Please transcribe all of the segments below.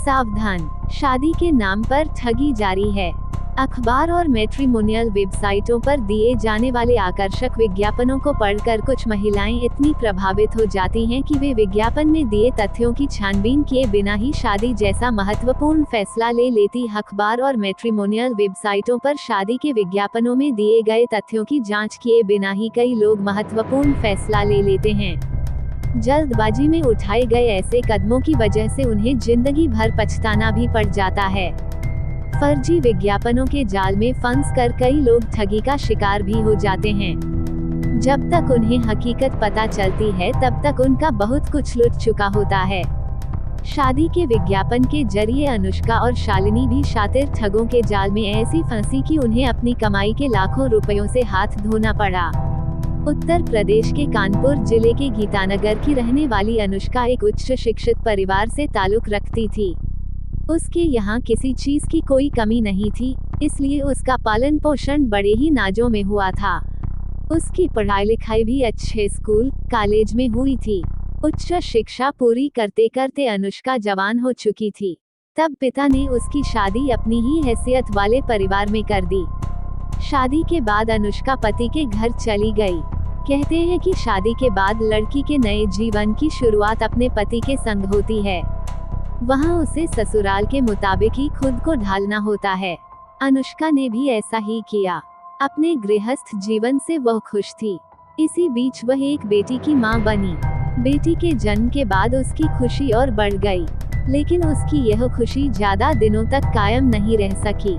सावधान, शादी के नाम पर ठगी जारी है। अखबार और मैट्रिमोनियल वेबसाइटों पर दिए जाने वाले आकर्षक विज्ञापनों को पढ़कर कुछ महिलाएं इतनी प्रभावित हो जाती हैं कि वे विज्ञापन में दिए तथ्यों की छानबीन किए बिना ही शादी जैसा महत्वपूर्ण फैसला ले लेती। अखबार और मैट्रिमोनियल वेबसाइटों पर शादी के विज्ञापनों में दिए गए तथ्यों की जांच किए बिना ही कई लोग महत्वपूर्ण फैसला ले लेते हैं। जल्दबाजी में उठाए गए ऐसे कदमों की वजह से उन्हें जिंदगी भर पछताना भी पड़ जाता है। फर्जी विज्ञापनों के जाल में फंस कर कई लोग ठगी का शिकार भी हो जाते हैं। जब तक उन्हें हकीकत पता चलती है तब तक उनका बहुत कुछ लुट चुका होता है। शादी के विज्ञापन के जरिए अनुष्का और शालिनी भी शातिर ठगों के जाल में ऐसी फंसी कि उन्हें अपनी कमाई के लाखों रुपयों से हाथ धोना पड़ा। उत्तर प्रदेश के कानपुर जिले के गीतानगर की रहने वाली अनुष्का एक उच्च शिक्षित परिवार से ताल्लुक रखती थी। उसके यहाँ किसी चीज की कोई कमी नहीं थी, इसलिए उसका पालन पोषण बड़े ही नाजों में हुआ था। उसकी पढ़ाई लिखाई भी अच्छे स्कूल, कॉलेज में हुई थी। उच्च शिक्षा पूरी करते करते अनुष्का जवान हो चुकी थी। तब पिता ने उसकी शादी अपनी ही हैसियत वाले परिवार में कर दी। शादी के बाद अनुष्का पति के घर चली गई। कहते हैं कि शादी के बाद लड़की के नए जीवन की शुरुआत अपने पति के संग होती है। वहाँ उसे ससुराल के मुताबिक ही खुद को ढालना होता है। अनुष्का ने भी ऐसा ही किया। अपने गृहस्थ जीवन से वह खुश थी। इसी बीच वह एक बेटी की मां बनी। बेटी के जन्म के बाद उसकी खुशी और बढ़ गई, लेकिन उसकी यह खुशी ज्यादा दिनों तक कायम नहीं रह सकी।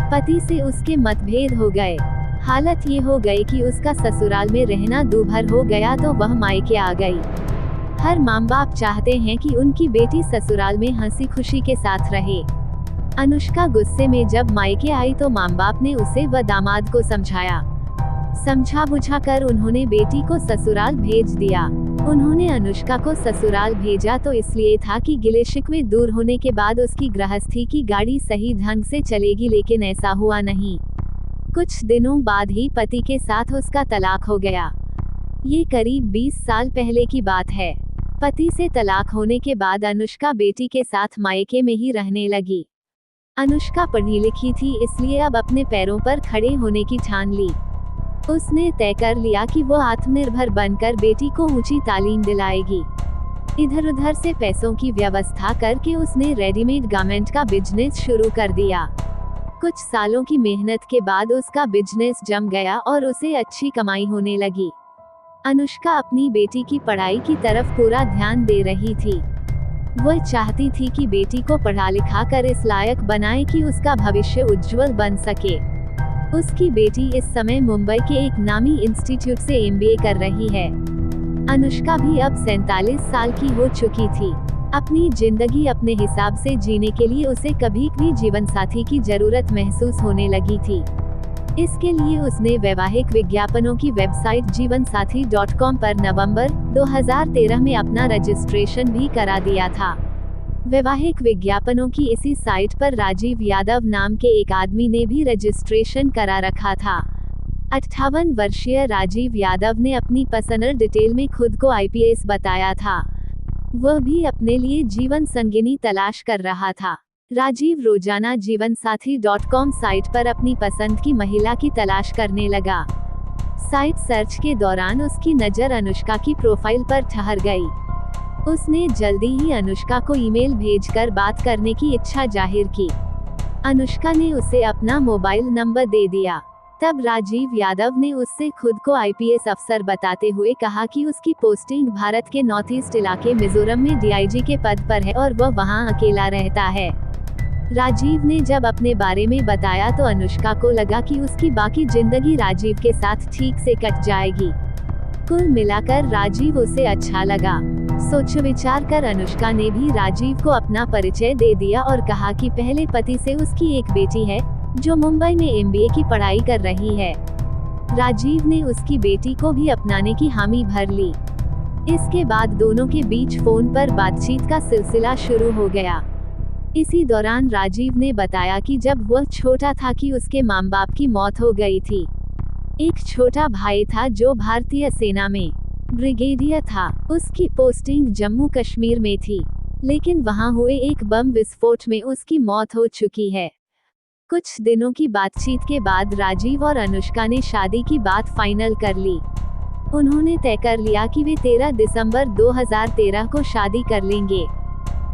पति से उसके मतभेद हो गए। हालत ये हो गई कि उसका ससुराल में रहना दूभर हो गया तो वह मायके आ गई। हर माँ बाप चाहते हैं कि उनकी बेटी ससुराल में हंसी खुशी के साथ रहे। अनुष्का गुस्से में जब मायके आई तो माँ बाप ने उसे व दामाद को समझाया। समझा बुझा कर उन्होंने बेटी को ससुराल भेज दिया। उन्होंने अनुष्का को ससुराल भेजा तो इसलिए था कि गिले शिकवे दूर होने के बाद उसकी गृहस्थी की गाड़ी सही ढंग से चलेगी, लेकिन ऐसा हुआ नहीं। कुछ दिनों बाद ही पति के साथ उसका तलाक हो गया। ये करीब 20 साल पहले की बात है। पति से तलाक होने के बाद अनुष्का बेटी के साथ मायके में ही रहने लगी। अनुष्का पढ़ी लिखी थी, इसलिए अब अपने पैरों पर खड़े होने की ठान ली। उसने तय कर लिया कि वो आत्मनिर्भर बनकर बेटी को ऊंची तालीम दिलाएगी। इधर उधर से पैसों की व्यवस्था करके उसने रेडीमेड गारमेंट का बिजनेस शुरू कर दिया। कुछ सालों की मेहनत के बाद उसका बिजनेस जम गया और उसे अच्छी कमाई होने लगी। अनुष्का अपनी बेटी की पढ़ाई की तरफ पूरा ध्यान दे रही थी। वह चाहती थी कि बेटी को पढ़ा लिखा कर इस लायक बनाए कि उसका भविष्य उज्जवल बन सके। उसकी बेटी इस समय मुंबई के एक नामी इंस्टीट्यूट से MBA कर रही है। अनुष्का भी अब 47 साल की हो चुकी थी। अपनी जिंदगी अपने हिसाब से जीने के लिए उसे कभी भी जीवन साथी की जरूरत महसूस होने लगी थी। इसके लिए उसने वैवाहिक विज्ञापनों की वेबसाइट जीवनसाथी.com पर नवंबर 2013 में अपना रजिस्ट्रेशन भी करा दिया था। वैवाहिक विज्ञापनों की इसी साइट पर राजीव यादव नाम के एक आदमी ने भी रजिस्ट्रेशन करा रखा था। 58 वर्षीय राजीव यादव ने अपनी पर्सनल डिटेल में खुद को IPS बताया था। वह भी अपने लिए जीवन संगिनी तलाश कर रहा था। राजीव रोजाना जीवनसाथी.com साइट पर अपनी पसंद की महिला की तलाश करने लगा। साइट सर्च के दौरान उसकी नज़र अनुष्का की प्रोफाइल पर ठहर गई। उसने जल्दी ही अनुष्का को ईमेल भेजकर बात करने की इच्छा जाहिर की। अनुष्का ने उसे अपना मोबाइल नंबर दे दिया। तब राजीव यादव ने उससे खुद को IPS अफसर बताते हुए कहा कि उसकी पोस्टिंग भारत के नॉर्थ ईस्ट इलाके मिजोरम में DIG के पद पर है और वह वहां अकेला रहता है। राजीव ने जब अपने बारे में बताया तो अनुष्का को लगा कि उसकी बाकी जिंदगी राजीव के साथ ठीक से कट जाएगी। कुल मिलाकर राजीव उसे अच्छा लगा। सोच विचार कर अनुष्का ने भी राजीव को अपना परिचय दे दिया और कहा कि पहले पति से उसकी एक बेटी है जो मुंबई में MBA की पढ़ाई कर रही है। राजीव ने उसकी बेटी को भी अपनाने की हामी भर ली। इसके बाद दोनों के बीच फोन पर बातचीत का सिलसिला शुरू हो गया। इसी दौरान राजीव ने बताया कि जब वह छोटा था कि उसके माँ बाप की मौत हो गई थी। एक छोटा भाई था जो भारतीय सेना में ब्रिगेडियर था। उसकी पोस्टिंग जम्मू कश्मीर में थी। लेकिन वहां हुए एक बम विस्फोट में उसकी मौत हो चुकी है। कुछ दिनों की बातचीत के बाद राजीव और अनुष्का ने शादी की बात फाइनल कर ली। उन्होंने तय कर लिया कि वे 13 दिसंबर 2013 को शादी कर लेंगे।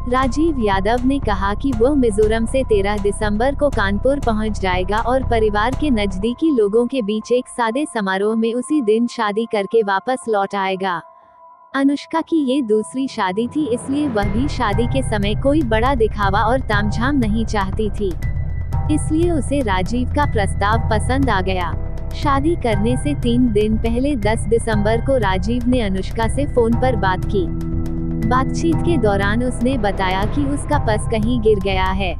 राजीव यादव ने कहा कि वो मिजोरम से 13 दिसंबर को कानपुर पहुंच जाएगा और परिवार के नजदीकी लोगों के बीच एक सादे समारोह में उसी दिन शादी करके वापस लौट आएगा। अनुष्का की ये दूसरी शादी थी, इसलिए वह भी शादी के समय कोई बड़ा दिखावा और तामझाम नहीं चाहती थी। इसलिए उसे राजीव का प्रस्ताव पसंद आ गया। शादी करने से 3 दिन पहले 10 दिसंबर को राजीव ने अनुष्का से फोन पर बात की। बातचीत के दौरान उसने बताया कि उसका पर्स कहीं गिर गया है।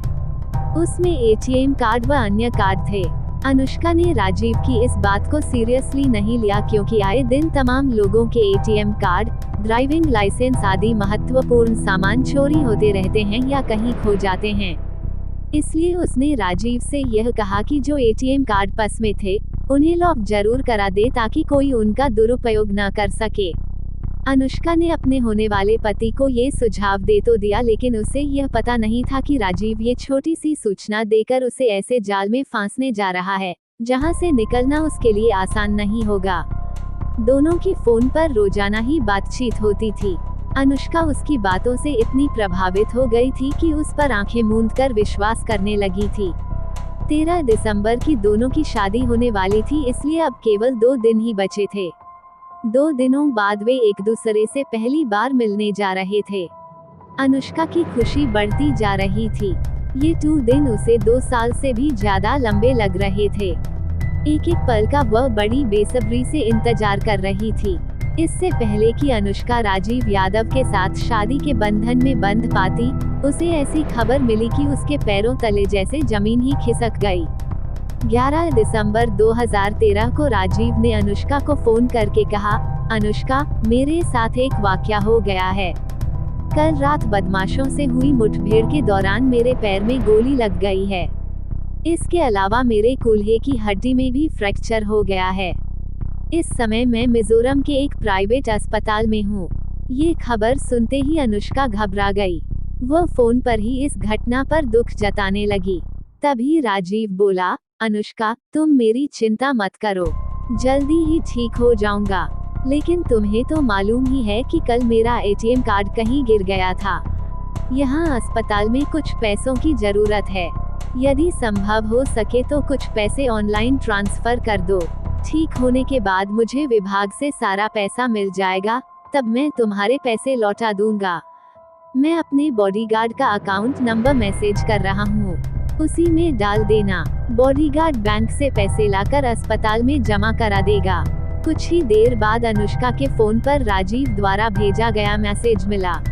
उसमें एटीएम कार्ड व अन्य कार्ड थे। अनुष्का ने राजीव की इस बात को सीरियसली नहीं लिया, क्योंकि आए दिन तमाम लोगों के एटीएम कार्ड, ड्राइविंग लाइसेंस आदि महत्वपूर्ण सामान चोरी होते रहते हैं या कहीं खो जाते हैं। इसलिए उसने राजीव से यह कहा कि जो एटीएम कार्ड पर्स में थे, उन्हें लॉक जरूर करा दे ताकि कोई उनका दुरुपयोग न कर सके। अनुष्का ने अपने होने वाले पति को ये सुझाव दे तो दिया, लेकिन उसे यह पता नहीं था कि राजीव ये छोटी सी सूचना देकर उसे ऐसे जाल में फांसने जा रहा है, जहां से निकलना उसके लिए आसान नहीं होगा। दोनों की फोन पर रोजाना ही बातचीत होती थी। अनुष्का उसकी बातों से इतनी प्रभावित हो गई थी कि उस पर आंखें मूंदकर विश्वास करने लगी थी। 13 दिसंबर की दोनों की शादी होने वाली थी, इसलिए अब केवल 2 दिन ही बचे थे। 2 दिनों बाद वे एक दूसरे से पहली बार मिलने जा रहे थे। अनुष्का की खुशी बढ़ती जा रही थी। ये 2 दिन उसे 2 साल से भी ज्यादा लंबे लग रहे थे। एक एक पल का वह बड़ी बेसब्री से इंतजार कर रही थी। इससे पहले कि अनुष्का राजीव यादव के साथ शादी के बंधन में बंध पाती, उसे ऐसी खबर मिली कि उसके पैरों तले जैसे जमीन ही खिसक गई। 11 दिसंबर 2013 को राजीव ने अनुष्का को फोन करके कहा, अनुष्का, मेरे साथ एक वाकया हो गया है। कल रात बदमाशों से हुई मुठभेड़ के दौरान मेरे पैर में गोली लग गई है। इसके अलावा मेरे कूल्हे की हड्डी में भी फ्रैक्चर हो गया है। इस समय मैं मिजोरम के एक प्राइवेट अस्पताल में हूँ। ये खबर सुनते ही अनुष्का घबरा गई। वह फोन पर ही इस घटना पर दुख जताने लगी। तभी राजीव बोला, अनुष्का, तुम मेरी चिंता मत करो, जल्दी ही ठीक हो जाऊंगा। लेकिन तुम्हें तो मालूम ही है कि कल मेरा एटीएम कार्ड कहीं गिर गया था। यहाँ अस्पताल में कुछ पैसों की जरूरत है। यदि संभव हो सके तो कुछ पैसे ऑनलाइन ट्रांसफर कर दो। ठीक होने के बाद मुझे विभाग से सारा पैसा मिल जाएगा, तब मैं तुम्हारे पैसे लौटा दूंगा। मैं अपने बॉडीगार्ड का अकाउंट नंबर मैसेज कर रहा हूँ, उसी में डाल देना। बॉडीगार्ड बैंक से पैसे लाकर अस्पताल में जमा करा देगा। कुछ ही देर बाद अनुष्का के फोन पर राजीव द्वारा भेजा गया मैसेज मिला।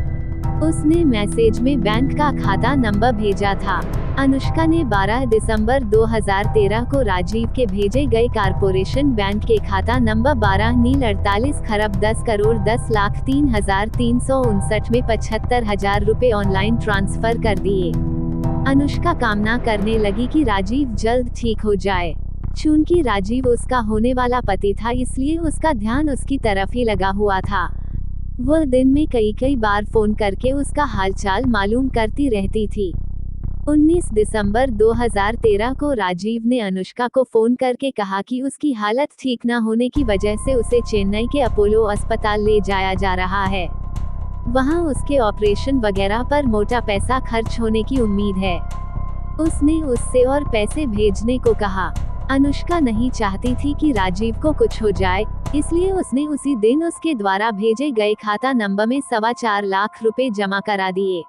उसने मैसेज में बैंक का खाता नंबर भेजा था। अनुष्का ने 12 दिसंबर 2013 को राजीव के भेजे गए कारपोरेशन बैंक के खाता नंबर 12 नील 48 खरब 10 करोड़ 10,03,359 में 75,000 रुपए ऑनलाइन ट्रांसफर कर दिए। अनुष्का कामना करने लगी कि राजीव जल्द ठीक हो जाए। चूंकि राजीव उसका होने वाला पति था, इसलिए उसका ध्यान उसकी तरफ ही लगा हुआ था। वह दिन में कई बार फोन करके उसका हालचाल मालूम करती रहती थी। 19 दिसंबर 2013 को राजीव ने अनुष्का को फोन करके कहा कि उसकी हालत ठीक न होने की वजह से उसे चेन्नई के अपोलो अस्पताल ले जाया जा रहा है। वहां उसके ऑपरेशन वगैरह पर मोटा पैसा खर्च होने की उम्मीद है। उसने उससे और पैसे भेजने को कहा। अनुष्का नहीं चाहती थी कि राजीव को कुछ हो जाए, इसलिए उसने उसी दिन उसके द्वारा भेजे गए खाता नंबर में 4.25 लाख रुपए जमा करा दिए।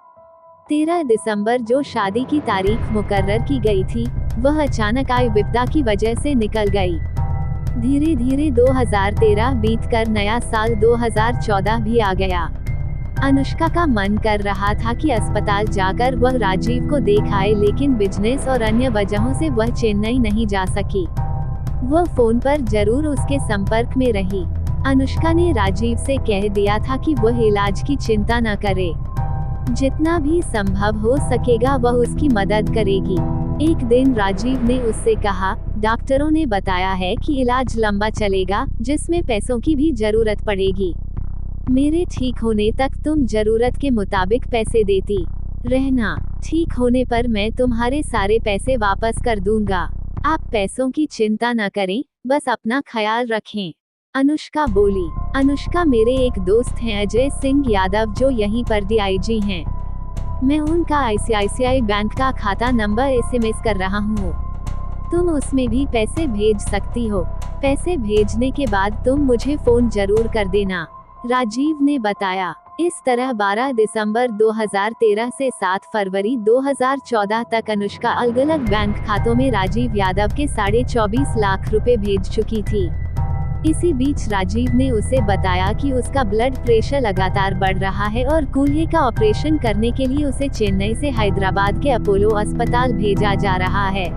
13 दिसंबर जो शादी की तारीख मुकर्रर की गई थी, वह अचानक आई विपदा की वजह से निकल गई। धीरे धीरे 2013 बीतकर नया साल 2014 भी आ गया। अनुष्का का मन कर रहा था कि अस्पताल जाकर वह राजीव को देख आए, लेकिन बिजनेस और अन्य वजहों से वह चेन्नई नहीं जा सकी। वह फोन पर जरूर उसके संपर्क में रही। अनुष्का ने राजीव से कह दिया था कि वह इलाज की चिंता न करे, जितना भी संभव हो सकेगा वह उसकी मदद करेगी। एक दिन राजीव ने उससे कहा, डॉक्टरों ने बताया है कि इलाज लंबा चलेगा, जिसमें पैसों की भी जरूरत पड़ेगी। मेरे ठीक होने तक तुम जरूरत के मुताबिक पैसे देती रहना। ठीक होने पर मैं तुम्हारे सारे पैसे वापस कर दूंगा। आप पैसों की चिंता न करें, बस अपना ख्याल रखें। अनुष्का बोली। अनुष्का, मेरे एक दोस्त हैं अजय सिंह यादव जो यहीं पर डीआईजी हैं। मैं उनका आईसीआईसीआई बैंक का खाता नंबर एसएमएस कर रहा हूँ। तुम उसमें भी पैसे भेज सकती हो। पैसे भेजने के बाद तुम मुझे फोन जरूर कर देना, राजीव ने बताया। इस तरह 12 दिसंबर 2013 से 7 फरवरी 2014 तक अनुष्का अलग अलग बैंक खातों में राजीव यादव के 24.5 लाख रुपए भेज चुकी थी। इसी बीच राजीव ने उसे बताया कि उसका ब्लड प्रेशर लगातार बढ़ रहा है और कूल्हे का ऑपरेशन करने के लिए उसे चेन्नई से हैदराबाद के अपोलो अस्पताल भेजा जा रहा है।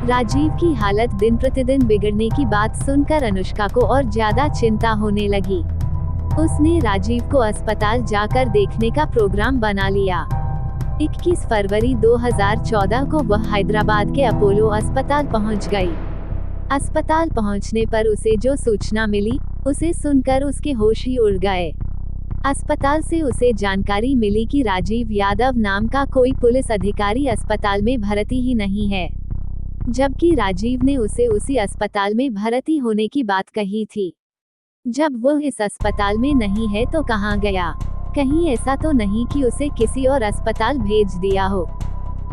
राजीव की हालत दिन प्रतिदिन बिगड़ने की बात सुनकर अनुष्का को और ज्यादा चिंता होने लगी। उसने राजीव को अस्पताल जाकर देखने का प्रोग्राम बना लिया। 21 फरवरी 2014 को वह हैदराबाद के अपोलो अस्पताल पहुंच गई। अस्पताल पहुंचने पर उसे जो सूचना मिली, उसे सुनकर उसके होश ही उड़ गए। अस्पताल से उसे जानकारी मिली कि राजीव यादव नाम का कोई पुलिस अधिकारी अस्पताल में भर्ती ही नहीं है, जबकि राजीव ने उसे उसी अस्पताल में भर्ती होने की बात कही थी। जब वह इस अस्पताल में नहीं है तो कहां गया? कहीं ऐसा तो नहीं कि उसे किसी और अस्पताल भेज दिया हो?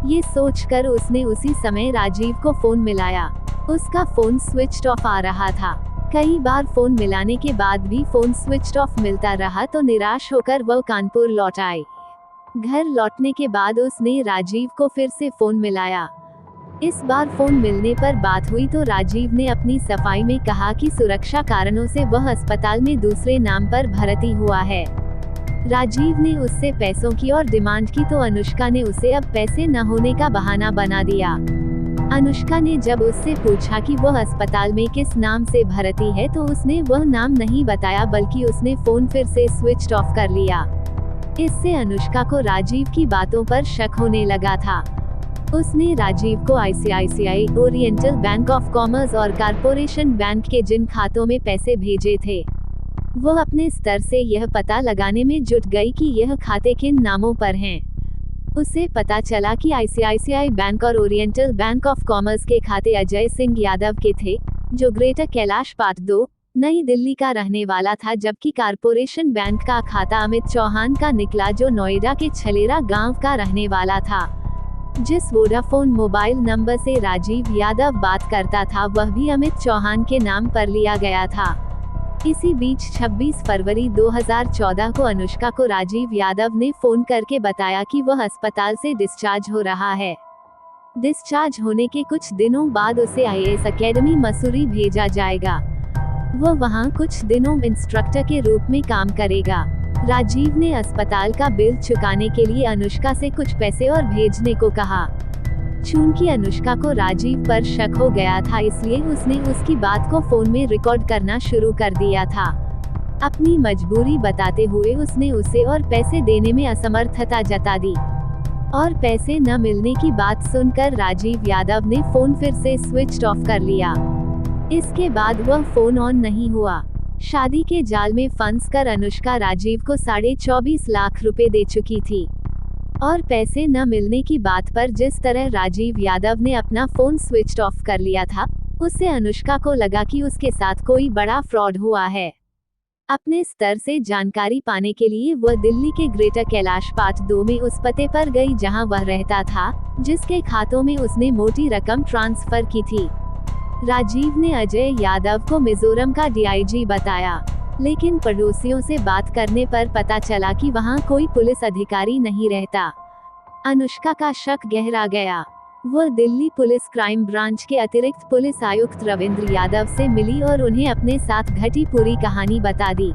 ये सोचकर उसने उसी समय राजीव को फोन मिलाया। उसका फोन स्विच ऑफ आ रहा था। कई बार फोन मिलाने के बाद भी फोन स्विच ऑफ मिलता रहा तो निराश होकर वह कानपुर लौट आई। घर लौटने के बाद उसने राजीव को फिर से फोन मिलाया। इस बार फोन मिलने पर बात हुई तो राजीव ने अपनी सफाई में कहा कि सुरक्षा कारणों से वह अस्पताल में दूसरे नाम पर भर्ती हुआ है। राजीव ने उससे पैसों की और डिमांड की तो अनुष्का ने उसे अब पैसे न होने का बहाना बना दिया। अनुष्का ने जब उससे पूछा कि वह अस्पताल में किस नाम से भर्ती है तो उसने वह नाम नहीं बताया, बल्कि उसने फोन फिर से स्विच ऑफ कर लिया। इससे अनुष्का को राजीव की बातों पर शक होने लगा था। उसने राजीव को ICICI, oriental bank of commerce और कारपोरेशन बैंक के जिन खातों में पैसे भेजे थे, वह अपने स्तर से यह पता लगाने में जुट गई कि यह खाते किन नामों पर हैं। उसे पता चला कि आईसीआईसीआई बैंक और ओरिएंटल बैंक ऑफ कॉमर्स के खाते अजय सिंह यादव के थे, जो ग्रेटर कैलाश पार्क 2, नई दिल्ली का रहने वाला था, जबकि कारपोरेशन बैंक का खाता अमित चौहान का निकला, जो नोएडा के छलेरा गांव का रहने वाला था। जिस वोडाफोन मोबाइल नंबर से राजीव यादव बात करता था वह भी अमित चौहान के नाम पर लिया गया था। इसी बीच 26 फरवरी 2014 को अनुष्का को राजीव यादव ने फोन करके बताया कि वह अस्पताल से डिस्चार्ज हो रहा है। डिस्चार्ज होने के कुछ दिनों बाद उसे आईएएस एकेडमी मसूरी भेजा जाएगा। वह वहां कुछ दिनों इंस्ट्रक्टर के रूप में काम करेगा। राजीव ने अस्पताल का बिल चुकाने के लिए अनुष्का से कुछ पैसे और भेजने को कहा। चूंकि अनुष्का को राजीव पर शक हो गया था, इसलिए उसने उसकी बात को फोन में रिकॉर्ड करना शुरू कर दिया था। अपनी मजबूरी बताते हुए उसने उसे और पैसे देने में असमर्थता जता दी और पैसे न मिलने की बात सुनकर राजीव यादव ने फोन फिर से स्विच ऑफ कर लिया। इसके बाद वह फोन ऑन नहीं हुआ। शादी के जाल में फंस कर अनुष्का राजीव को 24.5 लाख रुपए दे चुकी थी और पैसे न मिलने की बात पर जिस तरह राजीव यादव ने अपना फोन स्विच ऑफ कर लिया था, उससे अनुष्का को लगा कि उसके साथ कोई बड़ा फ्रॉड हुआ है। अपने स्तर से जानकारी पाने के लिए वह दिल्ली के ग्रेटर कैलाश पार्क 2 में उस पते पर गई जहां वह रहता था, जिसके खातों में उसने मोटी रकम ट्रांसफर की थी। राजीव ने अजय यादव को मिजोरम का डीआईजी बताया, लेकिन पड़ोसियों से बात करने पर पता चला कि वहां कोई पुलिस अधिकारी नहीं रहता। अनुष्का का शक गहरा गया। वह दिल्ली पुलिस क्राइम ब्रांच के अतिरिक्त पुलिस आयुक्त रविंद्र यादव से मिली और उन्हें अपने साथ घटी पूरी कहानी बता दी।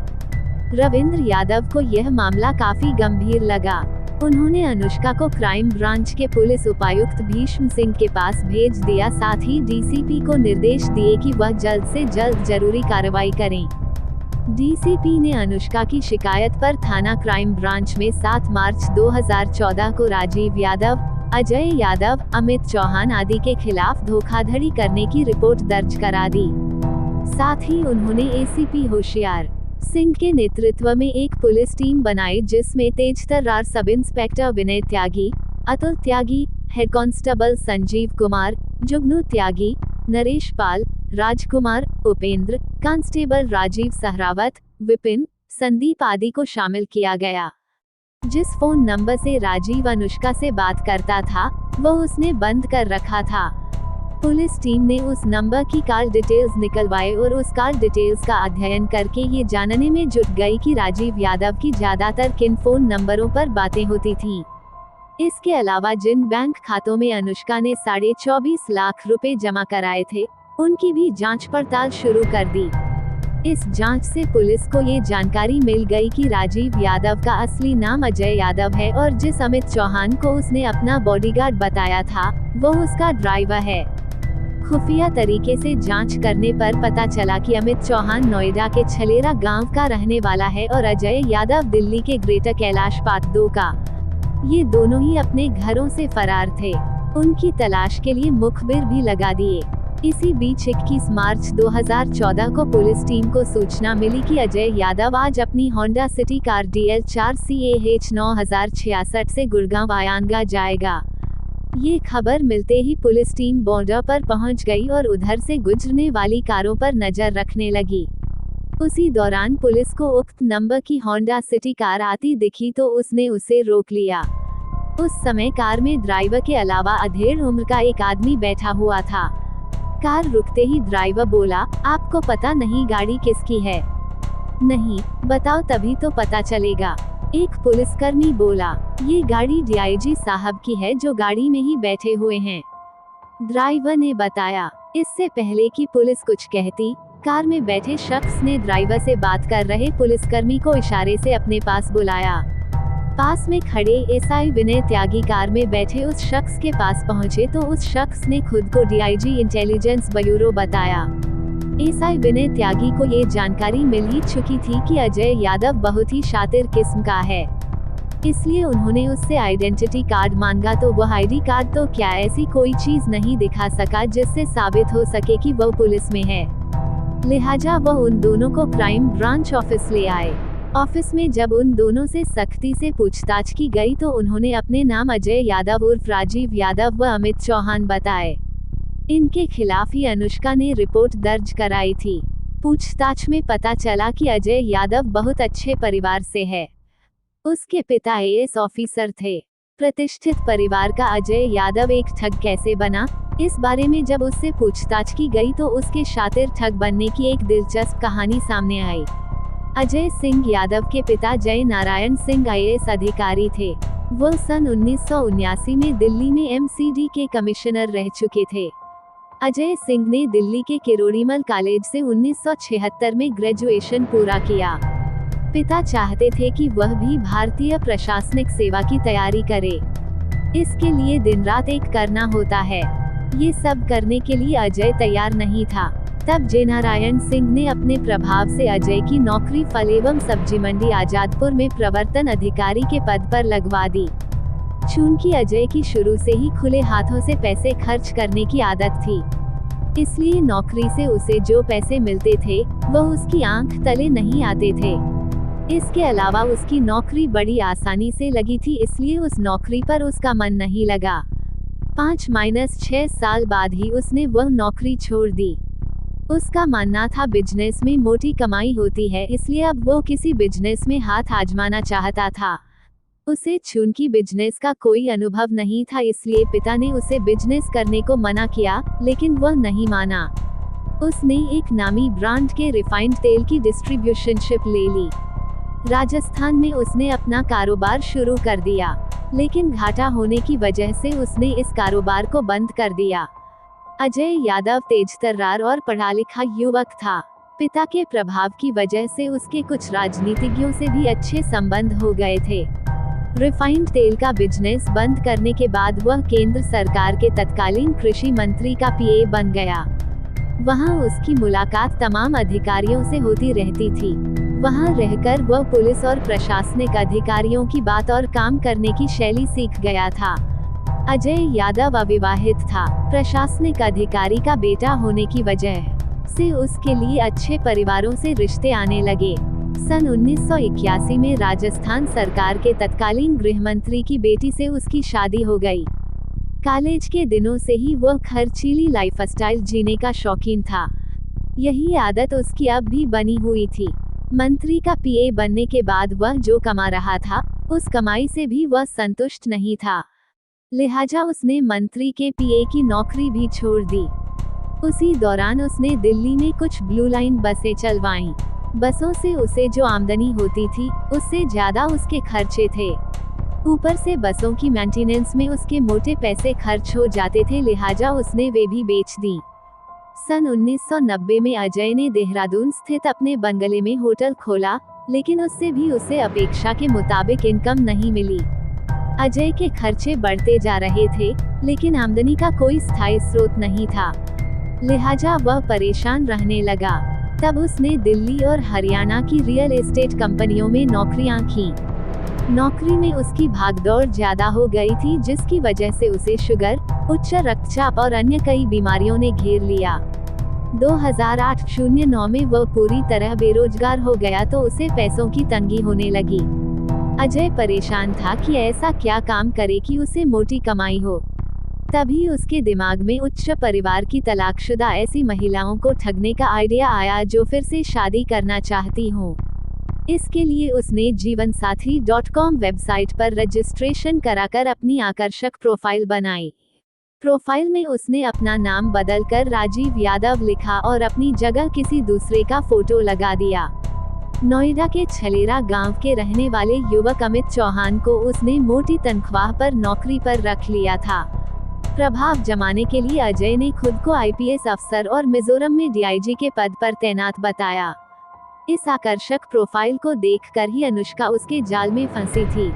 रविंद्र यादव को यह मामला काफी गंभीर लगा। उन्होंने अनुष्का को क्राइम ब्रांच के पुलिस उपायुक्त भीष्म सिंह के पास भेज दिया, साथ ही डीसीपी को निर्देश दिए कि वह जल्द से जल्द जरूरी कार्रवाई करें। डीसीपी ने अनुष्का की शिकायत पर थाना क्राइम ब्रांच में 7 मार्च 2014 को राजीव यादव, अजय यादव, अमित चौहान आदि के खिलाफ धोखाधड़ी करने की रिपोर्ट दर्ज करा दी। साथ ही उन्होंने एसीपी होशियार सिंह के नेतृत्व में एक पुलिस टीम बनाई जिसमें तेज तर्रार सब इंस्पेक्टर विनय त्यागी, अतुल त्यागी, हेड कांस्टेबल संजीव कुमार, जुगनू त्यागी, नरेश पाल, राजकुमार, उपेंद्र, कांस्टेबल राजीव सहरावत, विपिन, संदीप आदि को शामिल किया गया। जिस फोन नंबर से राजीव अनुष्का से बात करता था वो उसने बंद कर रखा था। पुलिस टीम ने उस नंबर की कॉल डिटेल्स निकलवाए और उस कॉल डिटेल्स का अध्ययन करके ये जानने में जुट गई कि राजीव यादव की ज्यादातर किन फोन नंबरों पर बातें होती थीं। इसके अलावा जिन बैंक खातों में अनुष्का ने 24.5 लाख रुपए जमा कराए थे उनकी भी जांच पड़ताल शुरू कर दी। इस जांच से पुलिस को ये जानकारी मिल गई कि राजीव यादव का असली नाम अजय यादव है और जिस अमित चौहान को उसने अपना बॉडीगार्ड बताया था वो उसका ड्राइवर है। खुफिया तरीके से जांच करने पर पता चला कि अमित चौहान नोएडा के छलेरा गांव का रहने वाला है और अजय यादव दिल्ली के ग्रेटर कैलाश पाथ 2 का। ये दोनों ही अपने घरों से फरार थे। उनकी तलाश के लिए मुखबिर भी लगा दिए। इसी बीच 21 मार्च 2014 को पुलिस टीम को सूचना मिली कि अजय यादव आज अपनी Honda city car DL 4 CAH 9066 से गुड़गांव आयांगा जाएगा। ये खबर मिलते ही पुलिस टीम बॉर्डर पर पहुंच गई और उधर से गुजरने वाली कारों पर नजर रखने लगी। उसी दौरान पुलिस को उक्त नंबर की होंडा सिटी कार आती दिखी तो उसने उसे रोक लिया। उस समय कार में ड्राइवर के अलावा अधेड़ उम्र का एक आदमी बैठा हुआ था। कार रुकते ही ड्राइवर बोला, आपको पता नहीं गाड़ी किसकी है? नहीं, बताओ तभी तो पता चलेगा। एक पुलिसकर्मी बोला, ये गाड़ी DIG साहब की है जो गाड़ी में ही बैठे हुए हैं। ड्राइवर ने बताया। इससे पहले कि पुलिस कुछ कहती, कार में बैठे शख्स ने ड्राइवर से बात कर रहे पुलिसकर्मी को इशारे से अपने पास बुलाया। पास में खड़े SI विनय त्यागी कार में बैठे उस शख्स के पास पहुंचे तो उस शख्स ने खुद को DIG इंटेलिजेंस ब्यूरो बताया। SI विनय त्यागी को ये जानकारी मिल ही चुकी थी कि अजय यादव बहुत ही शातिर किस्म का है, इसलिए उन्होंने उससे आइडेंटिटी कार्ड मांगा तो वह ID कार्ड तो क्या ऐसी कोई चीज नहीं दिखा सका जिससे साबित हो सके कि वह पुलिस में है। लिहाजा वह उन दोनों को क्राइम ब्रांच ऑफिस ले आए। ऑफिस में जब उन दोनों से सख्ती से पूछताछ की गई तो उन्होंने अपने नाम अजय यादव उर्फ राजीव यादव व अमित चौहान बताए। इनके खिलाफ ही अनुष्का ने रिपोर्ट दर्ज कराई थी। पूछताछ में पता चला कि अजय यादव बहुत अच्छे परिवार से है। उसके पिता AS ऑफिसर थे। प्रतिष्ठित परिवार का अजय यादव एक ठग कैसे बना, इस बारे में जब उससे पूछताछ की गई तो उसके शातिर ठग बनने की एक दिलचस्प कहानी सामने आई। अजय सिंह यादव के पिता जय नारायण सिंह IAS अधिकारी थे। वो सन 1979 में दिल्ली में MCD के कमिश्नर रह चुके थे। अजय सिंह ने दिल्ली के किरोड़ीमल कॉलेज से 1976 में ग्रेजुएशन पूरा किया। पिता चाहते थे कि वह भी भारतीय प्रशासनिक सेवा की तैयारी करे। इसके लिए दिन रात एक करना होता है। ये सब करने के लिए अजय तैयार नहीं था। तब जय नारायण सिंह ने अपने प्रभाव से अजय की नौकरी फल एवं सब्जी मंडी आजादपुर में प्रवर्तन अधिकारी के पद पर लगवा दी। चूंकि अजय की शुरू से ही खुले हाथों से पैसे खर्च करने की आदत थी, इसलिए नौकरी से उसे जो पैसे मिलते थे वह उसकी आंख तले नहीं आते थे। इसके अलावा उसकी नौकरी बड़ी आसानी से लगी थी, इसलिए उस नौकरी पर उसका मन नहीं लगा। 5-6 साल बाद ही उसने वह नौकरी छोड़ दी। उसका मानना था बिजनेस में मोटी कमाई होती है, इसलिए अब वो किसी बिजनेस में हाथ आजमाना चाहता था। उसे चूंकि बिजनेस का कोई अनुभव नहीं था, इसलिए पिता ने उसे बिजनेस करने को मना किया, लेकिन वह नहीं माना। उसने एक नामी ब्रांड के रिफाइंड तेल की डिस्ट्रीब्यूशनशिप ले ली। राजस्थान में उसने अपना कारोबार शुरू कर दिया, लेकिन घाटा होने की वजह से उसने इस कारोबार को बंद कर दिया। अजय यादव तेज तर्रार और पढ़ा लिखा युवक था। पिता के प्रभाव की वजह से उसके कुछ राजनीतिज्ञों से भी अच्छे संबंध हो गए थे। रिफाइंड तेल का बिजनेस बंद करने के बाद वह केंद्र सरकार के तत्कालीन कृषि मंत्री का PA बन गया। वहां उसकी मुलाकात तमाम अधिकारियों से होती रहती थी। वहां रहकर वह पुलिस और प्रशासनिक अधिकारियों की बात और काम करने की शैली सीख गया था। अजय यादव अविवाहित था। प्रशासनिक अधिकारी का बेटा होने की वजह से उसके लिए अच्छे परिवारों से रिश्ते आने लगे। सन 1981 में राजस्थान सरकार के तत्कालीन गृह मंत्री की बेटी से उसकी शादी हो गई। कॉलेज के दिनों से ही वह खर्चीली लाइफस्टाइल जीने का शौकीन था। यही आदत उसकी अब भी बनी हुई थी। मंत्री का पीए बनने के बाद वह जो कमा रहा था, उस कमाई से भी वह संतुष्ट नहीं था। लिहाजा उसने मंत्री के पीए की नौकरी भी छोड़ दी। उसी दौरान उसने दिल्ली में कुछ ब्लू लाइन बसें चलवाईं। बसों से उसे जो आमदनी होती थी, उससे ज्यादा उसके खर्चे थे। ऊपर से बसों की मेंटेनेंस में उसके मोटे पैसे खर्च हो जाते थे, लिहाजा उसने वे भी बेच दी। सन 1990 में अजय ने देहरादून स्थित अपने बंगले में होटल खोला, लेकिन उससे भी उसे अपेक्षा के मुताबिक इनकम नहीं मिली। अजय के खर्चे बढ़ते जा रहे थे, लेकिन आमदनी का कोई स्थायी स्रोत नहीं था। लिहाजा वह परेशान रहने लगा। तब उसने दिल्ली और हरियाणा की रियल एस्टेट कंपनियों में नौकरियां की। नौकरी में उसकी भागदौड़ ज्यादा हो गई थी, जिसकी वजह से उसे शुगर, उच्च रक्तचाप और अन्य कई बीमारियों ने घेर लिया। 2008-09 में वह पूरी तरह बेरोजगार हो गया तो उसे पैसों की तंगी होने लगी। अजय परेशान था कि ऐसा क्या काम करे कि उसे मोटी कमाई हो। तभी उसके दिमाग में उच्च परिवार की तलाकशुदा ऐसी महिलाओं को ठगने का आइडिया आया जो फिर से शादी करना चाहती हों। इसके लिए उसने जीवनसाथी.com वेबसाइट पर रजिस्ट्रेशन कराकर अपनी आकर्षक प्रोफाइल बनाई। प्रोफाइल में उसने अपना नाम बदलकर राजीव यादव लिखा और अपनी जगह किसी दूसरे का फोटो लगा दिया। नोएडा के छलेरा गांव के रहने वाले युवक अमित चौहान को उसने मोटी तनख्वाह पर नौकरी पर रख लिया था। प्रभाव जमाने के लिए अजय ने खुद को आईपीएस अफसर और मिजोरम में डीआईजी के पद पर तैनात बताया। इस आकर्षक प्रोफाइल को देखकर ही अनुष्का उसके जाल में फंसी थी,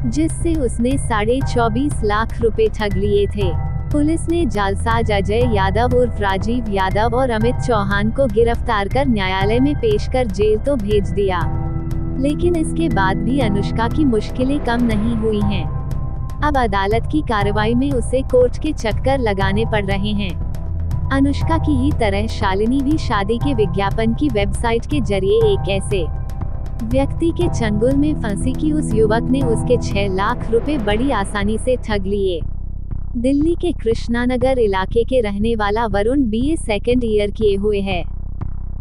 जिससे उसने 24.5 लाख रुपए ठग लिए थे। पुलिस ने जालसाज अजय यादव उर्फ राजीव यादव और अमित चौहान को गिरफ्तार कर न्यायालय में पेश कर जेल तो भेज दिया, लेकिन इसके बाद भी अनुष्का की मुश्किलें कम नहीं हुई हैं। अब अदालत की कार्रवाई में उसे कोर्ट के चक्कर लगाने पड़ रहे हैं। अनुष्का की ही तरह शालिनी भी शादी के विज्ञापन की वेबसाइट के जरिए एक ऐसे व्यक्ति के चंगुल में फंसी कि उस युवक ने उसके 6 लाख रुपए बड़ी आसानी से ठग लिए। दिल्ली के कृष्णानगर इलाके के रहने वाला वरुण बीए सेकेंड ईयर किए हुए है।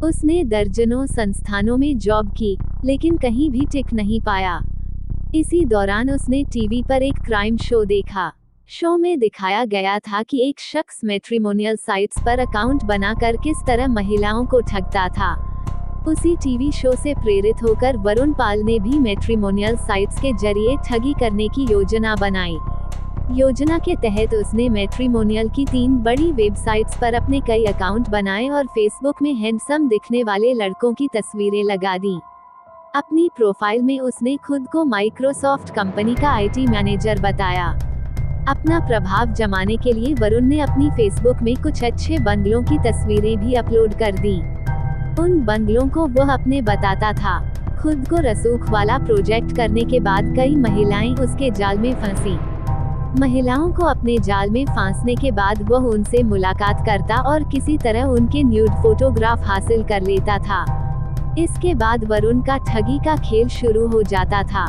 उसने दर्जनों संस्थानों में जॉब की, लेकिन कहीं भी टिक नहीं पाया। इसी दौरान उसने टीवी पर एक क्राइम शो देखा। शो में दिखाया गया था कि एक शख्स मैट्रिमोनियल साइट्स पर अकाउंट बनाकर किस तरह महिलाओं को ठगता था। उसी टीवी शो से प्रेरित होकर वरुण पाल ने भी मैट्रिमोनियल साइट्स के जरिए ठगी करने की योजना बनाई। योजना के तहत उसने मैट्रिमोनियल की 3 बड़ी वेबसाइट्स पर अपने कई अकाउंट बनाए और फेसबुक में हैंडसम दिखने वाले लड़कों की तस्वीरें लगा दी। अपनी प्रोफाइल में उसने खुद को माइक्रोसॉफ्ट कंपनी का आईटी मैनेजर बताया। अपना प्रभाव जमाने के लिए वरुण ने अपनी फेसबुक में कुछ अच्छे बंगलों की तस्वीरें भी अपलोड कर दी। उन बंगलों को वह अपने बताता था। खुद को रसूख वाला प्रोजेक्ट करने के बाद कई महिलाएं उसके जाल में फंसी। महिलाओं को अपने जाल में फांसने के बाद वह उनसे मुलाकात करता और किसी तरह उनके न्यूड फोटोग्राफ हासिल कर लेता था। इसके बाद वरुण का ठगी का खेल शुरू हो जाता था।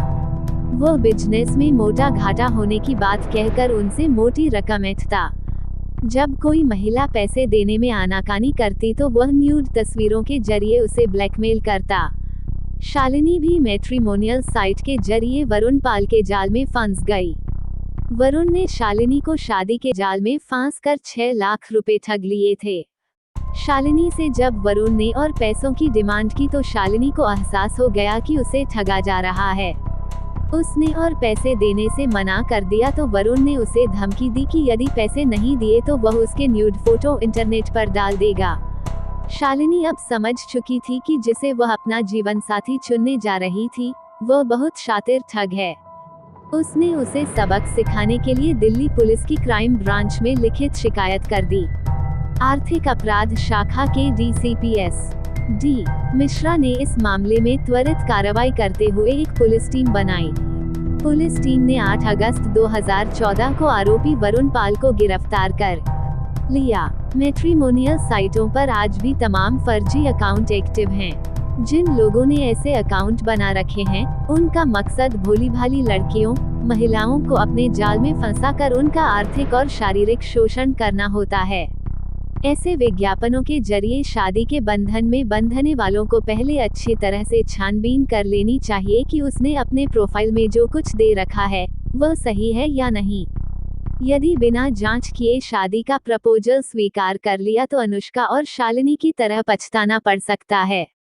वो बिजनेस में मोटा घाटा होने की बात कहकर उनसे मोटी रकम ऐंठता। जब कोई महिला पैसे देने में आनाकानी करती तो वह न्यूड तस्वीरों के जरिए उसे ब्लैकमेल करता। शालिनी भी मैट्रिमोनियल साइट के जरिए वरुण पाल के जाल में फंस गई। वरुण ने शालिनी को शादी के जाल में फांस कर 6 लाख रुपए ठग लिए थे। शालिनी से जब वरुण ने और पैसों की डिमांड की तो शालिनी को एहसास हो गया कि उसे ठगा जा रहा है। उसने और पैसे देने से मना कर दिया तो वरुण ने उसे धमकी दी कि यदि पैसे नहीं दिए तो वह उसके न्यूड फोटो इंटरनेट पर डाल देगा। शालिनी अब समझ चुकी थी कि जिसे वह अपना जीवन साथी चुनने जा रही थी, वह बहुत शातिर ठग है। उसने उसे सबक सिखाने के लिए दिल्ली पुलिस की क्राइम ब्रांच में लिखित शिकायत कर दी। आर्थिक अपराध शाखा के डीसीपीएस डी मिश्रा ने इस मामले में त्वरित कार्रवाई करते हुए एक पुलिस टीम बनाई। पुलिस टीम ने 8 अगस्त 2014 को आरोपी वरुण पाल को गिरफ्तार कर लिया। मैट्रिमोनियल साइटों पर आज भी तमाम फर्जी अकाउंट एक्टिव हैं। जिन लोगों ने ऐसे अकाउंट बना रखे हैं, उनका मकसद भोली भाली लड़कियों, महिलाओं को अपने जाल में फंसाकर उनका आर्थिक और शारीरिक शोषण करना होता है। ऐसे विज्ञापनों के जरिए शादी के बंधन में बंधने वालों को पहले अच्छी तरह से छानबीन कर लेनी चाहिए कि उसने अपने प्रोफाइल में जो कुछ दे रखा है, वह सही है या नहीं। यदि बिना जांच किए शादी का प्रपोजल स्वीकार कर लिया तो अनुष्का और शालिनी की तरह पछताना पड़ सकता है।